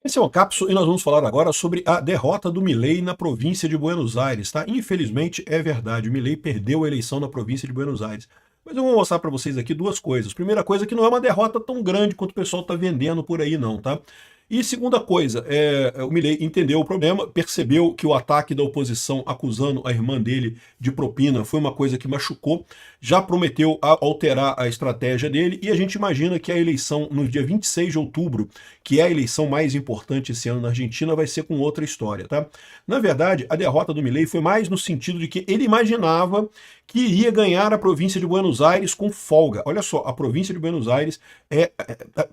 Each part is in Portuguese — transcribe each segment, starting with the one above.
Esse é o Cápsula e nós vamos falar agora sobre a derrota do Milei na província de Buenos Aires, tá? Infelizmente é verdade, o Milei perdeu a eleição na província de Buenos Aires. Mas eu vou mostrar para vocês aqui duas coisas. Primeira coisa que não é uma derrota tão grande quanto o pessoal está vendendo por aí não, tá? E segunda coisa, o Milei entendeu o problema, percebeu que o ataque da oposição acusando a irmã dele de propina foi uma coisa que machucou, já prometeu alterar a estratégia dele e a gente imagina que a eleição no dia 26 de outubro, que é a eleição mais importante esse ano na Argentina, vai ser com outra história, tá? Na verdade, a derrota do Milei foi mais no sentido de que ele imaginava que iria ganhar a província de Buenos Aires com folga. Olha só, a província de Buenos Aires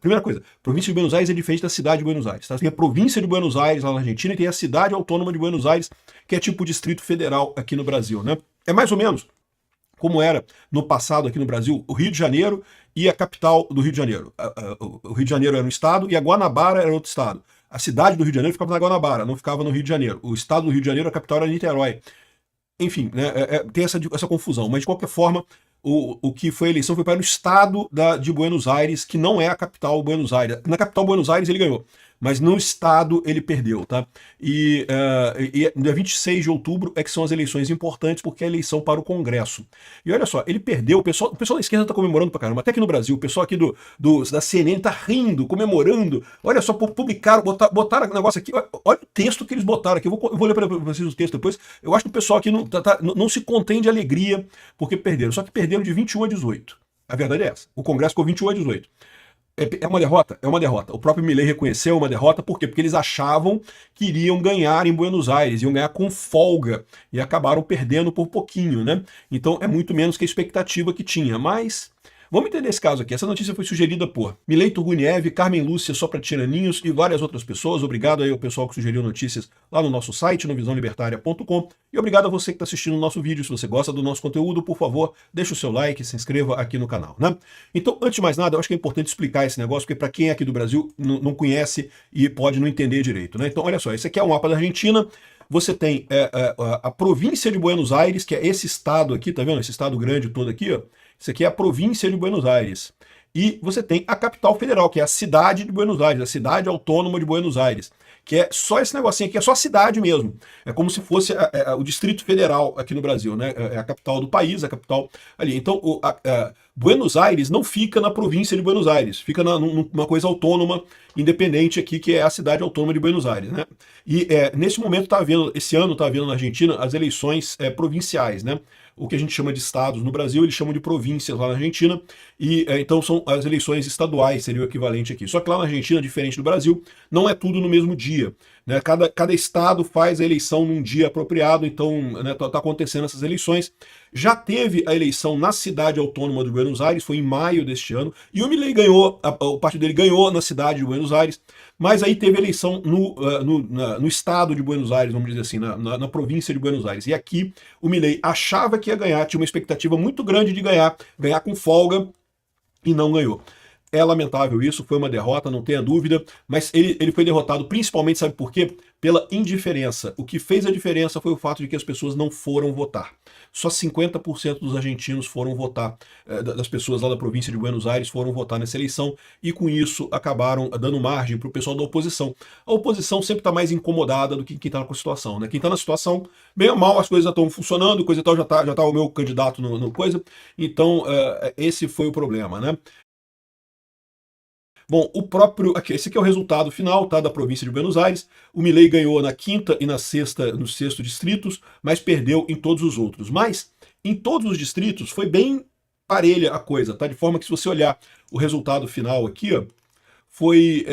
primeira coisa, a província de Buenos Aires é diferente da cidade de Buenos Aires. Tá? Tem a província de Buenos Aires lá na Argentina e tem a cidade autônoma de Buenos Aires, que é tipo o Distrito Federal aqui no Brasil, né? É mais ou menos como era no passado aqui no Brasil, o Rio de Janeiro e a capital do Rio de Janeiro. O Rio de Janeiro era um estado e a Guanabara era outro estado. A cidade do Rio de Janeiro ficava na Guanabara, não ficava no Rio de Janeiro. O estado do Rio de Janeiro, a capital era Niterói. Enfim, né, tem essa confusão, mas de qualquer forma, o que foi a eleição foi para o estado de Buenos Aires, que não é a capital Buenos Aires. Na capital Buenos Aires ele ganhou, mas no estado ele perdeu, tá? E dia 26 de outubro é que são as eleições importantes, porque é a eleição para o Congresso. E olha só, ele perdeu, o pessoal da esquerda tá comemorando pra caramba, até aqui no Brasil, o pessoal aqui da CNN tá rindo, comemorando, olha só, publicaram, botaram o negócio aqui, olha o texto que eles botaram aqui, eu vou ler para vocês o texto depois. Eu acho que o pessoal aqui não se contém de alegria porque perderam, só que perderam de 21 a 18. A verdade é essa, o Congresso ficou 21 a 18. É uma derrota? É uma derrota. O próprio Milei reconheceu uma derrota, por quê? Porque eles achavam que iriam ganhar em Buenos Aires, iam ganhar com folga, e acabaram perdendo por pouquinho, né? Então é muito menos que a expectativa que tinha, mas vamos entender esse caso aqui. Essa notícia foi sugerida por Milei Turguniev, Carmen Lúcia Sopra Tiraninhos e várias outras pessoas. Obrigado aí ao pessoal que sugeriu notícias lá no nosso site, no visãolibertaria.com. E obrigado a você que está assistindo o nosso vídeo. Se você gosta do nosso conteúdo, por favor, deixe o seu like e se inscreva aqui no canal, né? Então, antes de mais nada, eu acho que é importante explicar esse negócio, porque para quem é aqui do Brasil não conhece e pode não entender direito, né? Então, olha só, esse aqui é o mapa da Argentina. Você tem a província de Buenos Aires, que é esse estado aqui, tá vendo? Esse estado grande todo aqui, ó. Isso aqui é a província de Buenos Aires. E você tem a capital federal, que é a cidade de Buenos Aires, a cidade autônoma de Buenos Aires, que é só esse negocinho aqui, é só a cidade mesmo. É como se fosse o Distrito Federal aqui no Brasil, né? É a capital do país, a capital ali. Então, Buenos Aires não fica na província de Buenos Aires, fica numa coisa autônoma, independente aqui, que é a cidade autônoma de Buenos Aires, né? E nesse momento esse ano está havendo na Argentina as eleições provinciais, né? O que a gente chama de estados no Brasil, eles chamam de províncias lá na Argentina, e então são as eleições estaduais, seria o equivalente aqui. Só que lá na Argentina, diferente do Brasil, não é tudo no mesmo dia, né? Cada estado faz a eleição num dia apropriado, então tá acontecendo essas eleições. Já teve a eleição na cidade autônoma de Buenos Aires, foi em maio deste ano, e o Milei ganhou, o partido dele ganhou na cidade de Buenos Aires, mas aí teve eleição no estado de Buenos Aires, vamos dizer assim, na província de Buenos Aires. E aqui o Milei achava que ia ganhar, tinha uma expectativa muito grande de ganhar com folga, e não ganhou. É lamentável isso, foi uma derrota, não tenha dúvida, mas ele foi derrotado principalmente, sabe por quê? Pela indiferença. O que fez a diferença foi o fato de que as pessoas não foram votar. Só 50% dos argentinos foram votar, das pessoas lá da província de Buenos Aires foram votar nessa eleição, e com isso acabaram dando margem para o pessoal da oposição. A oposição sempre está mais incomodada do que quem está com a situação, né? Quem está na situação, bem ou mal, as coisas já estão funcionando, coisa e tal, já tá o meu candidato no coisa, então esse foi o problema, né? Bom, esse aqui é o resultado final, tá, da província de Buenos Aires. O Milei ganhou na quinta e na sexta, nos sexto distritos, mas perdeu em todos os outros. Mas em todos os distritos foi bem parelha a coisa, tá? De forma que se você olhar o resultado final aqui, ó, foi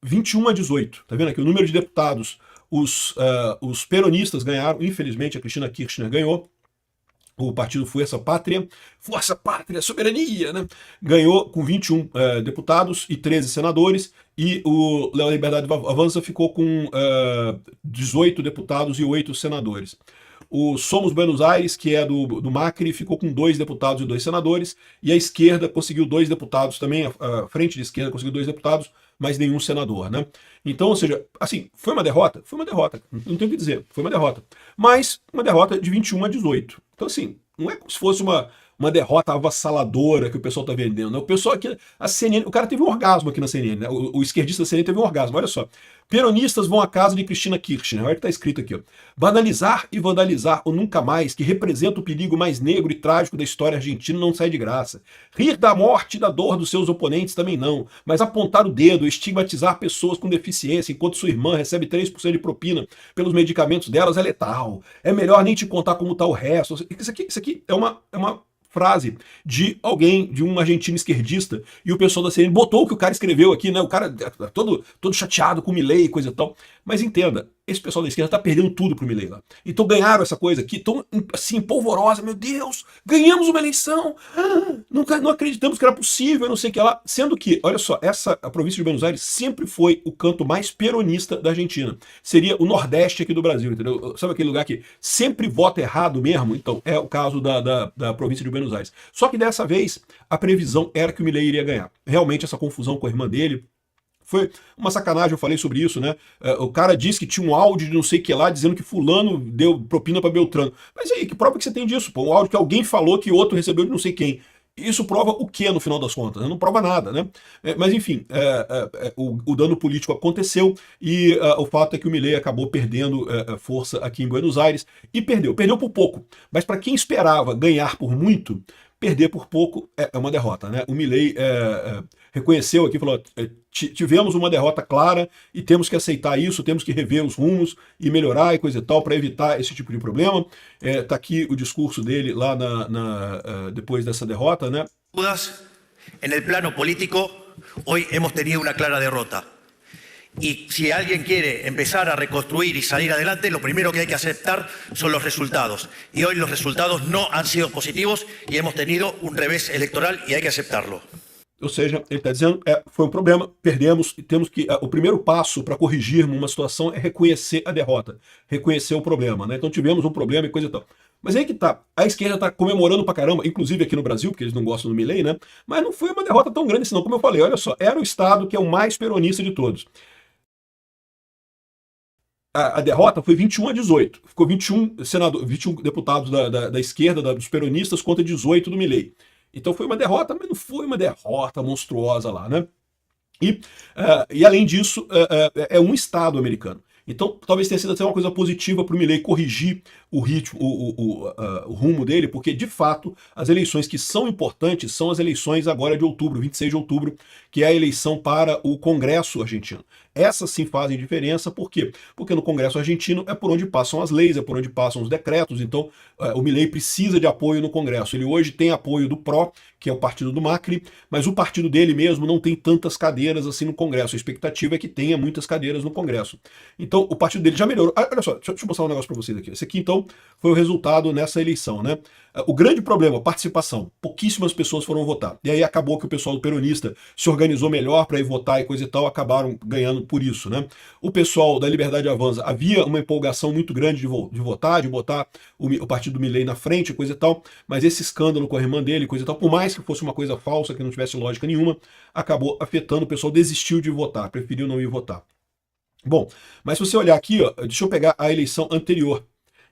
21 a 18. Tá vendo aqui o número de deputados? Os peronistas ganharam, infelizmente a Cristina Kirchner ganhou. O partido Força Pátria, Soberania, né? Ganhou com 21 deputados e 13 senadores, e o La Liberdade Avança ficou com 18 deputados e 8 senadores. O Somos Buenos Aires, que é do Macri, ficou com 2 deputados e 2 senadores, e a esquerda conseguiu 2 deputados também, a frente de esquerda conseguiu 2 deputados, mas nenhum senador, né? Então, ou seja, assim, foi uma derrota? Foi uma derrota, não tenho o que dizer, foi uma derrota. Mas uma derrota de 21 a 18. Então, assim, não é como se fosse uma derrota avassaladora que o pessoal está vendendo. Né? O pessoal aqui, a CNN, o cara teve um orgasmo aqui na CNN, né? O esquerdista da CNN teve um orgasmo, olha só. Peronistas vão à casa de Cristina Kirchner, olha o que está escrito aqui. Ó. Banalizar e vandalizar o nunca mais, que representa o perigo mais negro e trágico da história argentina, não sai de graça. Rir da morte e da dor dos seus oponentes também não, mas apontar o dedo, estigmatizar pessoas com deficiência enquanto sua irmã recebe 3% de propina pelos medicamentos delas é letal. É melhor nem te contar como está o resto. Isso aqui é uma frase de alguém, de um argentino esquerdista, e o pessoal da CNN botou o que o cara escreveu aqui, né? O cara todo chateado com o Milei e coisa e tal. Mas entenda, esse pessoal da esquerda tá perdendo tudo pro Milei lá. Então ganharam essa coisa aqui, tão assim, polvorosa, meu Deus, ganhamos uma eleição, não acreditamos que era possível, não sei o que lá. Sendo que, olha só, a província de Buenos Aires sempre foi o canto mais peronista da Argentina. Seria o Nordeste aqui do Brasil, entendeu? Sabe aquele lugar que sempre vota errado mesmo? Então, é o caso da província de Buenos Aires. Só que dessa vez, a previsão era que o Milei iria ganhar. Realmente, essa confusão com a irmã dele, foi uma sacanagem, eu falei sobre isso, né? O cara disse que tinha um áudio de não sei o que lá, dizendo que fulano deu propina para Beltrano. Mas aí, que prova que você tem disso? Pô? Um áudio que alguém falou que outro recebeu de não sei quem. Isso prova o que no final das contas? Não prova nada, né? Mas enfim, o dano político aconteceu e o fato é que o Milei acabou perdendo força aqui em Buenos Aires e perdeu por pouco. Mas para quem esperava ganhar por muito, perder por pouco é uma derrota, né? O Milei reconheceu aqui, falou, tivemos uma derrota clara e temos que aceitar isso, temos que rever os rumos e melhorar e coisa e tal para evitar esse tipo de problema. Tá aqui o discurso dele lá depois dessa derrota, né? En el plano político, hoy hemos tenido una clara derrota. Y si alguien quiere empezar a reconstruir y salir adelante, lo primero que hay que aceptar son los resultados. Y hoy los resultados no han sido positivos y hemos tenido un revés electoral y hay que aceptarlo. Ou seja, ele está dizendo, foi um problema, perdemos, e temos que. O primeiro passo para corrigirmos uma situação é reconhecer a derrota, reconhecer o problema, né? Então tivemos um problema e coisa e tal. Mas aí que tá, a esquerda tá comemorando pra caramba, inclusive aqui no Brasil, porque eles não gostam do Milei, né? Mas não foi uma derrota tão grande assim, não. Como eu falei, olha só, era o estado que é o mais peronista de todos. A derrota foi 21-18. Ficou 21 deputados da esquerda, dos peronistas, contra 18 do Milei. Então foi uma derrota, mas não foi uma derrota monstruosa lá, né? E além disso, é um estado americano. Então, talvez tenha sido até uma coisa positiva para o Milei corrigir o ritmo, o rumo dele, porque, de fato, as eleições que são importantes são as eleições agora de outubro, 26 de outubro, que é a eleição para o Congresso argentino. Essas sim fazem diferença, por quê? Porque no Congresso argentino é por onde passam as leis, é por onde passam os decretos, então o Milei precisa de apoio no Congresso. Ele hoje tem apoio do PRO, que é o partido do Macri, mas o partido dele mesmo não tem tantas cadeiras assim no Congresso. A expectativa é que tenha muitas cadeiras no Congresso. Então, o partido dele já melhorou. Olha só, deixa eu mostrar um negócio para vocês aqui. Esse aqui, então, foi o resultado nessa eleição, né? O grande problema, participação. Pouquíssimas pessoas foram votar. E aí acabou que o pessoal do peronista se organizou melhor para ir votar e coisa e tal, acabaram ganhando por isso, né? O pessoal da Liberdade Avança, havia uma empolgação muito grande de votar, de botar o partido do Milei na frente, coisa e tal, mas esse escândalo com a irmã dele, coisa e tal, por mais que fosse uma coisa falsa, que não tivesse lógica nenhuma, acabou afetando, o pessoal desistiu de votar, preferiu não ir votar. Bom, mas se você olhar aqui, ó, deixa eu pegar a eleição anterior,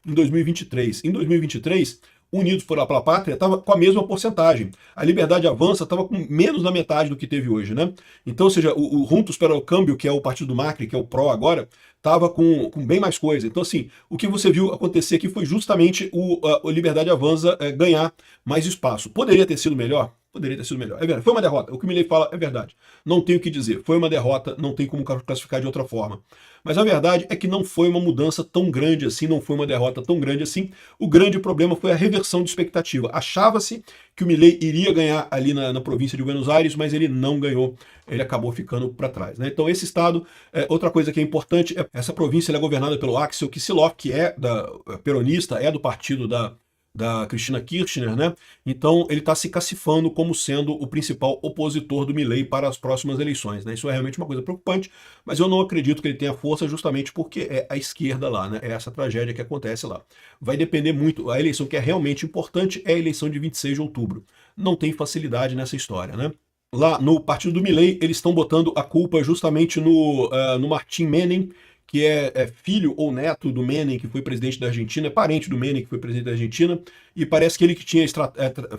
em 2023. Em 2023, Unidos pela Pátria estava com a mesma porcentagem. A Liberdade Avança estava com menos da metade do que teve hoje, né? Então, ou seja, o Juntos pelo Câmbio, que é o partido do Macri, que é o PRO agora, estava com bem mais coisa. Então, assim, o que você viu acontecer aqui foi justamente o Liberdade Avança ganhar mais espaço. Poderia ter sido melhor? Poderia ter sido melhor. É verdade, foi uma derrota. O que o Milei fala é verdade. Não tenho o que dizer. Foi uma derrota, não tem como classificar de outra forma. Mas a verdade é que não foi uma mudança tão grande assim, não foi uma derrota tão grande assim. O grande problema foi a reversão de expectativa. Achava-se que o Milei iria ganhar ali na província de Buenos Aires, mas ele não ganhou. Ele acabou ficando para trás, né? Então esse estado, outra coisa que é importante, essa província é governada pelo Axel Kicillof, que é peronista, é do partido da Cristina Kirchner, né? Então ele está se cacifando como sendo o principal opositor do Milei para as próximas eleições, né? Isso é realmente uma coisa preocupante, mas eu não acredito que ele tenha força justamente porque é a esquerda lá, né? É essa tragédia que acontece lá. Vai depender muito, a eleição que é realmente importante é a eleição de 26 de outubro. Não tem facilidade nessa história, né? Lá no partido do Milei, eles estão botando a culpa justamente no Martin Menem, que é filho ou neto do Menem, que foi presidente da Argentina, é parente do Menem, que foi presidente da Argentina, e parece que ele que tinha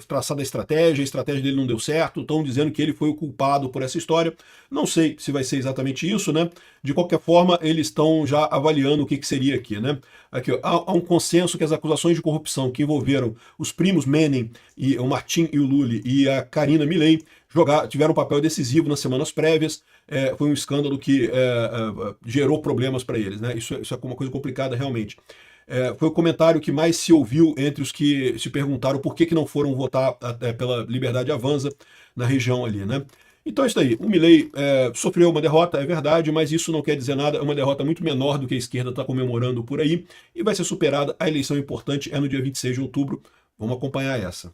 traçado a estratégia dele não deu certo, estão dizendo que ele foi o culpado por essa história. Não sei se vai ser exatamente isso, né? De qualquer forma, eles estão já avaliando o que seria aqui, né? Aqui, ó, há um consenso que as acusações de corrupção que envolveram os primos Menem, e o Martin e o Lully e a Karina Milei tiveram um papel decisivo nas semanas prévias. Foi um escândalo que gerou problemas para eles, né? Isso é uma coisa complicada realmente. Foi o comentário que mais se ouviu entre os que se perguntaram por que não foram votar pela Liberdade Avança na região ali, né? Então é isso aí. O Milei sofreu uma derrota, é verdade, mas isso não quer dizer nada. É uma derrota muito menor do que a esquerda está comemorando por aí e vai ser superada. A eleição importante é no dia 26 de outubro. Vamos acompanhar essa.